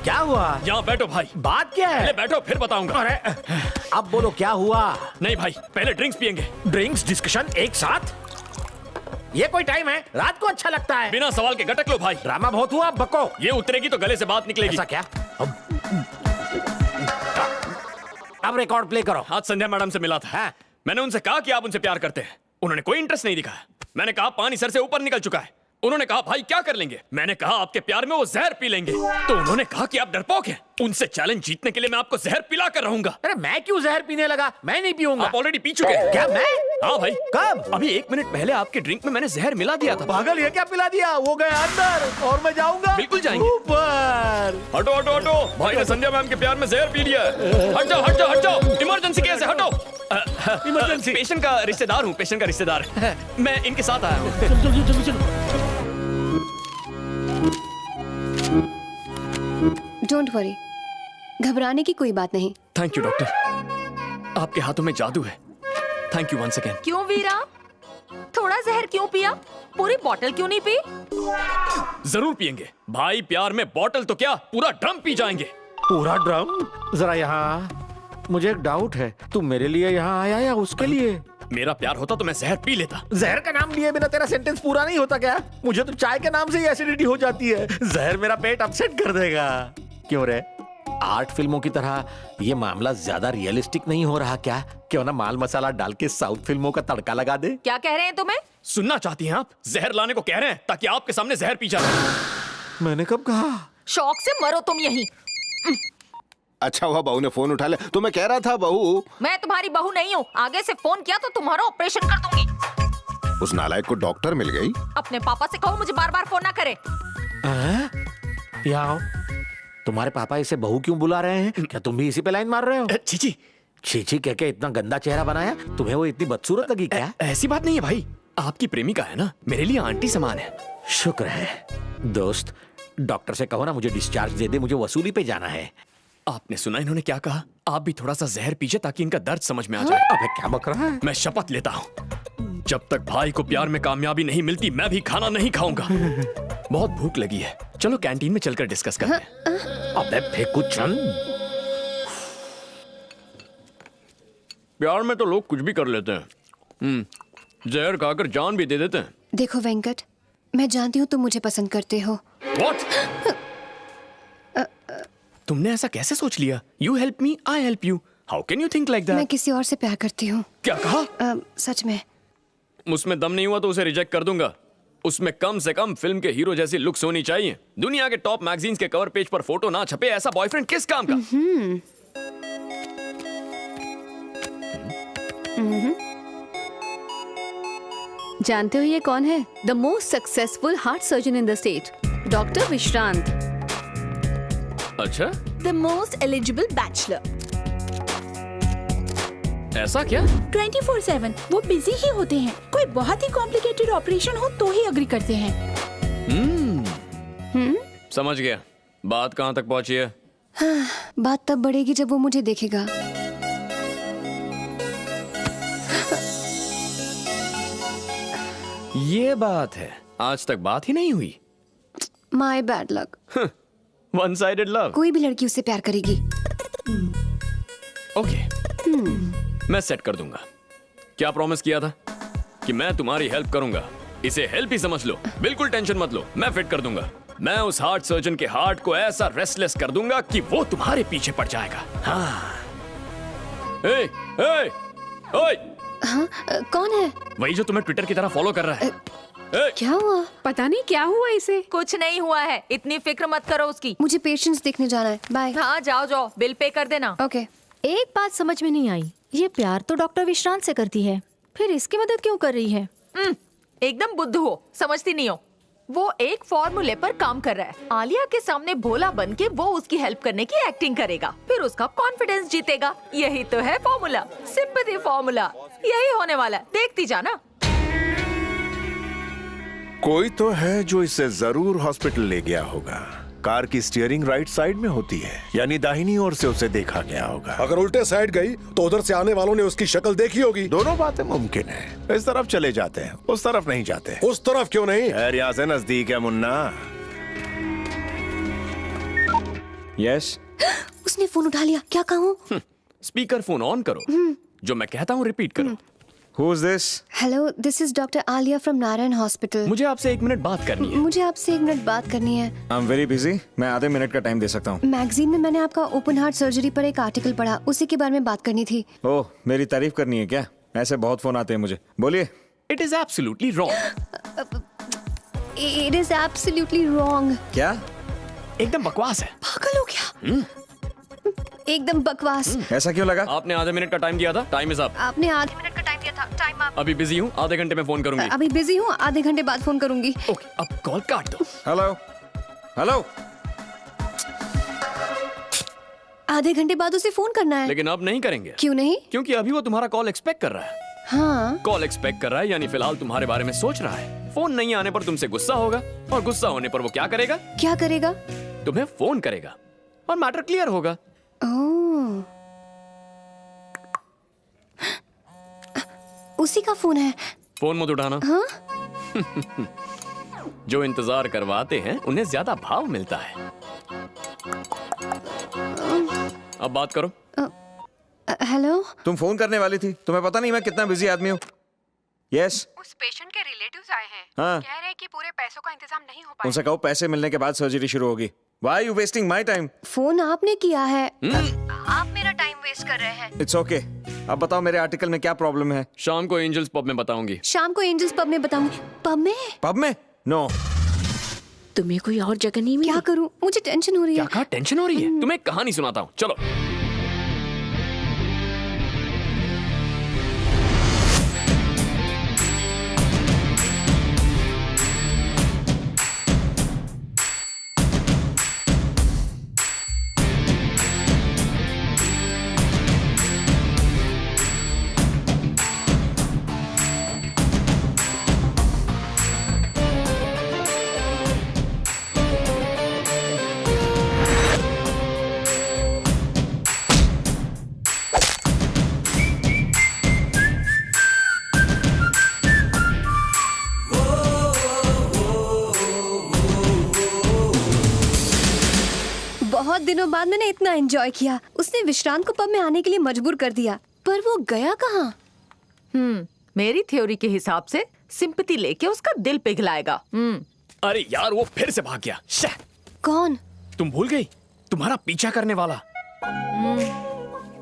क्या हुआ? यहाँ बैठो भाई। बात क्या है? पहले बैठो फिर बताऊंगा। अरे अब बोलो क्या हुआ? नहीं भाई, पहले ड्रिंक्स पियेंगे। ड्रिंक्स डिस्कशन एक साथ? ये कोई टाइम है? रात को अच्छा लगता है। बिना सवाल के गटक लो भाई। ड्रामा बहुत हुआ, अब बको। ये उतरेगी तो गले से बात निकलेगी। ऐसा क्या? अब रिकॉर्ड प्ले करो। आज संध्या मैडम से मिला था। हाँ। मैंने उनसे कहा कि आप उनसे प्यार करते हैं। उन्होंने कोई इंटरेस्ट नहीं दिखाया। मैंने कहा पानी सर से ऊपर निकल चुका है। उन्होंने कहा भाई क्या कर लेंगे। मैंने कहा आपके प्यार में वो जहर पी लेंगे। तो उन्होंने कहा कि आप डरपोक हैं। उनसे चैलेंज जीतने के लिए मैं आपको जहर पिला कर रहूंगा। अरे मैं क्यों जहर पीने लगा? मैं नहीं पीऊंगा। आप ऑलरेडी पी चुके हैं। क्या मैं? हाँ भाई। कब? अभी 1 मिनट पहले आपके ड्रिंक में मैंने जहर मिला दिया था। पागल, ये क्या पिला दिया? वो गया अंदर और मैं जाऊंगा। बिल्कुल जाएंगे। ऊपर। हटो हटो हटो, भाई ने संध्या मैम के प्यार में जहर पी लिया है। हट जाओ हट जाओ हट जाओ, इमरजेंसी केस है, हटो। इमरजेंसी। पेशेंट का रिश्तेदार हूँ, पेशेंट का रिश्तेदार। मैं इनके साथ आया हूँ। डोंट वरी, घबराने की कोई बात नहीं। थैंक यू डॉक्टर, आपके हाथों में जादू है। Thank you once again. क्यों वीरा, थोड़ा जहर क्यों पिया? पूरी बोतल क्यों नहीं पी? जरूर पियेंगे भाई, प्यार में बोतल तो क्या पूरा ड्रम पी जाएंगे। पूरा ड्रम? जरा यहाँ। मुझे एक डाउट है, तू मेरे लिए यहाँ आया या उसके लिए? मेरा प्यार होता तो मैं जहर पी लेता। जहर का नाम लिए बिना तेरा सेंटेंस पूरा नहीं होता क्या? मुझे तो चाय के नाम से ही एसिडिटी हो जाती है। जहर मेरा पेट अपसेट कर देगा। क्यों रे? आर्ट फिल्मों की तरह ये मामला ज्यादा रियलिस्टिक नहीं हो रहा क्या? क्यों ना माल मसाला डाल के साउथ फिल्मों का तड़का लगा दे? क्या कह रहे हैं तुम्हें? सुनना चाहती हैं आप? जहर लाने को कह रहे हैं ताकि आपके सामने जहर पी जाए। मैंने कब कहा? शौक से मरो तुम यहीं। अच्छा हुआ बहू ने फोन उठा लिया। तो मैं कह रहा था बहू, मैं तुम्हारी बहू नहीं हूँ। आगे से फोन किया तो तुम्हारा ऑपरेशन कर दूंगी। उस नालायक को डॉक्टर मिल गई। अपने पापा से कहो मुझे बार बार फोन ना करे। यहाँ आओ। तुम्हारे पापा इसे बहू क्यों बुला रहे हैं? क्या तुम भी इसी पे लाइन मार रहे हो? चीची चीची कह के इतना गंदा चेहरा बनाया? तुम्हें वो इतनी बदसूरत लगी क्या? ऐसी बात नहीं है भाई, आपकी प्रेमिका है ना, मेरे लिए आंटी समान है। शुक्र है। दोस्त, डॉक्टर से कहो ना मुझे डिस्चार्ज दे दे, मुझे वसूली पे जाना है। आपने सुना इन्होंने क्या कहा? आप भी थोड़ा सा जहर पीजिए ताकि इनका दर्द समझ में आ जाए। अबे क्या बक रहा है? मैं शपथ लेता हूँ, जब तक भाई को प्यार में कामयाबी नहीं मिलती मैं भी खाना नहीं खाऊंगा। बहुत भूख लगी है, चलो कैंटीन में चलकर डिस्कस करते हैं। अबे फेंकू चंद। प्यार में तो लोग कुछ भी कर लेते हैं। जहर खाकर जान भी दे देते हैं। देखो वेंकट, मैं जानती हूँ तुम मुझे पसंद करते हो। What? तुमने ऐसा कैसे सोच लिया? You help me, I help you. How can you think like that? मैं किसी और से प्यार करती हूँ। क्या कहा? सच में। उसमें दम नहीं हुआ तो उसे रिजेक्ट कर दूंगा। उसमें कम से कम फिल्म के हीरो जैसी लुक्स होनी चाहिए। दुनिया के टॉप मैगजीन्स के कवर पेज पर फोटो ना छपे ऐसा बॉयफ्रेंड किस काम का? जानते हो ये कौन है? The most successful heart surgeon in the state, doctor Vishrant. अच्छा, The most eligible bachelor. ऐसा क्या? 24/7 वो बिजी ही होते हैं। कोई बहुत ही कॉम्प्लिकेटेड ऑपरेशन हो तो ही अग्री करते हैं। समझ गया। बात कहाँ तक पहुंची है? बात तब बढ़ेगी जब वो मुझे देखेगा। ये बात है, आज तक बात ही नहीं हुई। My bad luck. One sided love. कोई भी लड़की उससे प्यार करेगी। ओके, मैं सेट कर दूंगा। क्या प्रॉमिस किया था? कि मैं तुम्हारी हेल्प करूंगा। इसे हेल्प ही समझ लो, बिल्कुल टेंशन मत लो, मैं फिट कर दूंगा। मैं उस हार्ट सर्जन के हार्ट को ऐसा रेस्टलेस कर दूंगा कि वो तुम्हारे पीछे पड़ जाएगा। हाँ। ए, ए, ओए! हाँ, कौन है? वही जो तुम्हें ट्विटर की तरह फॉलो कर रहा है। क्या हुआ? पता नहीं क्या हुआ इसे। कुछ नहीं हुआ है, इतनी फिक्र मत करो उसकी। मुझे पेशेंट्स देखने जाना है। बाय। हाँ जाओ जाओ, बिल पे कर देना। ओके। एक बात समझ में नहीं आई, ये प्यार तो डॉक्टर विश्रांत से करती है, फिर इसकी मदद क्यों कर रही है? एकदम बुद्धू हो, समझती नहीं हो। वो एक फॉर्मूले पर काम कर रहा है। आलिया के सामने भोला बन के वो उसकी हेल्प करने की एक्टिंग करेगा, फिर उसका कॉन्फिडेंस जीतेगा। यही तो है फॉर्मूला, सिंपैथी फॉर्मूला। यही होने वाला है, देखती जाना। कोई तो है जो इसे जरूर हॉस्पिटल ले गया होगा। कार की स्टीयरिंग राइट साइड में होती है, यानी दाहिनी ओर से उसे देखा गया होगा। अगर उल्टे साइड गई तो उधर से आने वालों ने उसकी शक्ल देखी होगी। दोनों बातें मुमकिन है। इस तरफ चले जाते हैं, उस तरफ नहीं जाते। उस तरफ क्यों नहीं? खैर यहाँ से नजदीक है मुन्ना। यस उसने फोन उठा लिया, क्या कहूँ? स्पीकर फोन ऑन करो, जो मैं कहता हूँ रिपीट करो। Who is this? Hello, this is doctor Alia from Narayan hospital. मुझे आपसे 1 मिनट बात करनी है। मुझे आपसे 1 मिनट बात करनी है। आई एम वेरी बिजी, मैं आधे मिनट का टाइम दे सकता हूँ। मैगजीन में मैंने आपका ओपन हार्ट सर्जरी पर एक आर्टिकल पढ़ा, उसी के बारे में बात करनी थी। ओह, मेरी तारीफ करनी है क्या? ऐसे बहुत फोन आते हैं मुझे, बोलिए। It is absolutely wrong. It is absolutely wrong. क्या? एकदम बकवास है। पागल हो गया? एकदम बकवास। ऐसा क्यों लगा? आपने आधे मिनट का टाइम दिया था, टाइम इज अप। आपने आधे मिनट का टाइम दिया था, टाइम अप। अभी बिजी हूँ, आधे घंटे में फोन करूंगी। अभी बिजी हूँ, आधे घंटे बाद फोन करूंगी। ओके, अब कॉल काट दो। Hello hello. आधे घंटे बाद उसे फोन करना है। लेकिन अब नहीं करेंगे। क्यों नहीं? क्योंकि अभी वो तुम्हारा कॉल एक्सपेक्ट कर रहा है। हाँ, कॉल एक्सपेक्ट कर रहा है, यानी फिलहाल तुम्हारे बारे में सोच रहा है। फोन नहीं आने पर तुमसे गुस्सा होगा, और गुस्सा होने पर वो क्या करेगा? क्या करेगा? तुम्हें फोन करेगा और मैटर क्लियर होगा। ओह, उसी का फोन है। फोन मत उठाना। हाँ? जो इंतजार करवाते हैं उन्हें ज्यादा भाव मिलता है। अब बात करो। हेलो, तुम फोन करने वाली थी, तुम्हें पता नहीं मैं कितना बिजी आदमी हूँ। यस, उस पेशेंट के रिलेटिव्स आए हैं। हाँ। कह रहे हैं कि पूरे पैसों का इंतजाम नहीं हो पाएगा। उनसे कहो पैसे मिलने के बाद सर्जरी शुरू होगी। Why you wasting my time? Phone आपने किया है। आप मेरा टाइम वेस्ट कर रहे हैं। It's okay. अब बताओ मेरे आर्टिकल में क्या प्रॉब्लम है? शाम को एंजल्स पब में बताऊंगी। शाम को एंजल्स पब में बताऊंगी। पब में? पब में? नो। तुम्हें कोई और जगह नहीं मिली? क्या करूं? मुझे टेंशन हो रही क्या है। कहा? टेंशन हो रही है? तुम्हें एक कहानी सुनाता हूँ, चलो। बहुत दिनों बाद मैंने इतना एंजॉय किया। उसने विश्रांत को पब में आने के लिए मजबूर कर दिया, पर वो गया कहाँ? मेरी थ्योरी के हिसाब से सिंपैथी लेके उसका दिल पिघलाएगा। अरे यार, वो फिर से भाग गया। शह, कौन? तुम भूल गई? तुम्हारा पीछा करने वाला।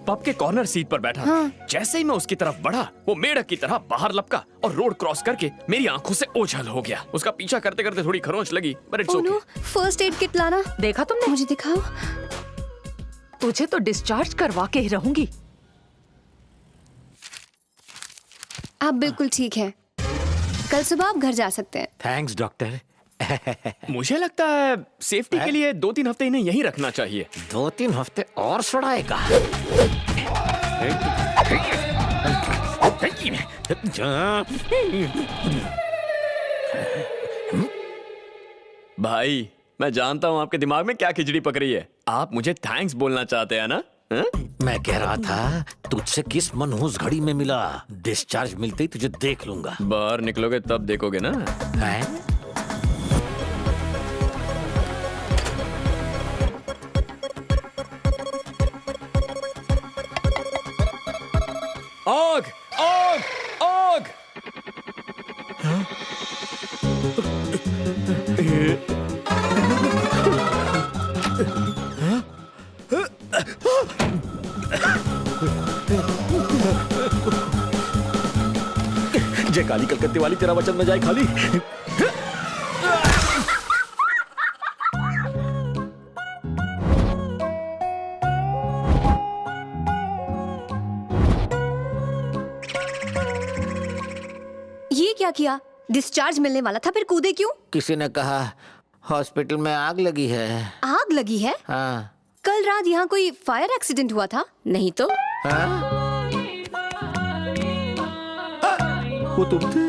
पब के कॉर्नर सीट पर बैठा। हाँ। जैसे ही मैं उसकी तरफ बढ़ा, वो मेढक की तरह बाहर लपका और रोड क्रॉस करके मेरी आंखों से ओझल हो गया। उसका पीछा करते करते थोड़ी खरोंच लगी, but it's okay. First aid kit लाना। देखा तुमने? मुझे दिखाओ। तुझे तो डिस्चार्ज करवा के ही रहूंगी। आप बिल्कुल ठीक है, कल सुबह आप घर जा सकते हैं। Thanks doctor. मुझे लगता है सेफ्टी के लिए 2-3 हफ्ते इन्हें यहीं रखना चाहिए। 2-3 हफ्ते और सड़ाएगा। भाई, मैं जानता हूँ आपके दिमाग में क्या खिचड़ी पक रही है। आप मुझे थैंक्स बोलना चाहते हैं ना? मैं कह रहा था तुझसे किस मनहूस घड़ी में मिला। डिस्चार्ज मिलते ही तुझे देख लूंगा। बाहर निकलोगे तब देखोगे ना। हैं? आग! आग! आग! जय काली कलकत्ते वाली, तेरा वचन न जाए खाली। ये क्या किया? डिस्चार्ज मिलने वाला था, फिर कूदे क्यों? किसी ने कहा हॉस्पिटल में आग लगी है। आग लगी है? हाँ। कल रात यहाँ कोई फायर एक्सीडेंट हुआ था? नहीं तो? हाँ? वो तुम थे?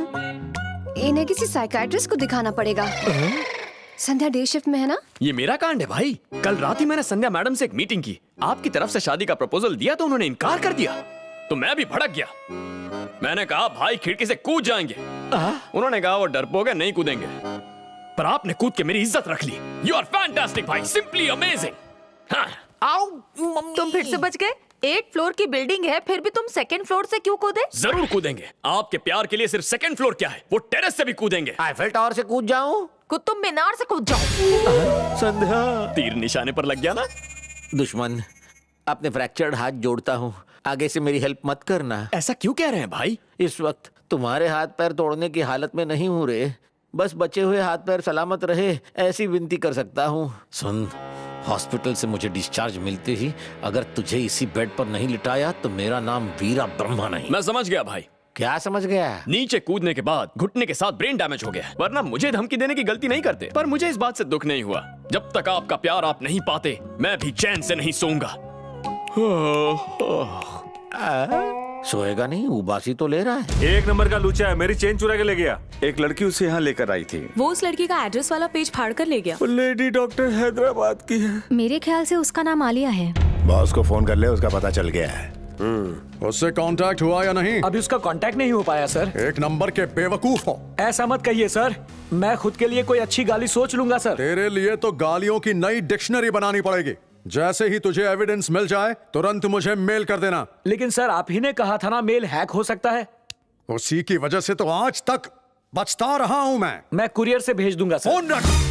इन्हें किसी साइकाइट्रिस्ट को दिखाना पड़ेगा। संध्या डे शिफ्ट में है ना? ये मेरा कांड है भाई। कल रात ही मैंने संध्या मैडम से एक मीटिंग की। आपकी तरफ से शादी का प्रपोजल दिया तो उन्होंने इनकार कर दिया, तो मैं भी भड़क गया। मैंने कहा भाई खिड़की से कूद जाएंगे। उन्होंने कहा वो डरपोक है, नहीं कूदेंगे। पर आपने कूद के मेरी इज्जत रख ली। यू आर फैंटास्टिक भाई, सिंपली अमेजिंग। हाँ। आओ मम्मी। तुम फिर से बच गए। 8 फ्लोर की बिल्डिंग है, फिर भी तुम 2nd फ्लोर से क्यों कूदे? जरूर कूदेंगे। आपके प्यार के लिए सिर्फ 2nd फ्लोर क्या है, वो टेरेस से भी कूदेंगे। आईफेल टावर से कूद जाऊं? कुतुब मीनार से कूद जाओ। संध्या। तीर निशाने पर लग गया ना। दुश्मन, अपने फ्रैक्चर्ड हाथ जोड़ता हूँ, आगे से मेरी हेल्प मत करना। ऐसा क्यों कह रहे हैं भाई? इस वक्त तुम्हारे हाथ पैर तोड़ने की हालत में नहीं हूँ रे। बस बचे हुए हाथ पैर सलामत रहे ऐसी विनती कर सकता हूँ। सुन, हॉस्पिटल से मुझे डिस्चार्ज मिलते ही अगर तुझे इसी बेड पर नहीं लिटाया तो मेरा नाम वीरा ब्रह्मा नहीं। मैं समझ गया भाई। क्या समझ गया? नीचे कूदने के बाद घुटने के साथ ब्रेन डैमेज हो गया, वरना मुझे धमकी देने की गलती नहीं करते। पर मुझे इस बात से दुख नहीं हुआ। जब तक आपका प्यार आप नहीं पाते, मैं भी चैन से नहीं सोऊंगा। सोएगा नहीं? उबासी तो ले रहा है। 1 नंबर का लूचा है, मेरी चेन चुरा के ले गया। एक लड़की उसे यहाँ लेकर आई थी। वो उस लड़की का एड्रेस वाला पेज फाड़ कर ले गया। लेडी डॉक्टर हैदराबाद की है। मेरे ख्याल से उसका नाम आलिया है। बॉस को फोन कर ले, उसका पता चल गया है। उससे कांटेक्ट हुआ या नहीं? अभी उसका कांटेक्ट नहीं हो पाया सर। 1 नंबर के बेवकूफ हो। ऐसा मत कहिए सर, मैं खुद के लिए कोई अच्छी गाली सोच लूंगा सर। तेरे लिए तो गालियों की नई डिक्शनरी बनानी पड़ेगी। जैसे ही तुझे एविडेंस मिल जाए तुरंत मुझे मेल कर देना। लेकिन सर आप ही ने कहा था ना मेल हैक हो सकता है। उसी की वजह से तो आज तक बचता रहा हूं मैं। मैं कुरियर से भेज दूंगा सर। फोन रख।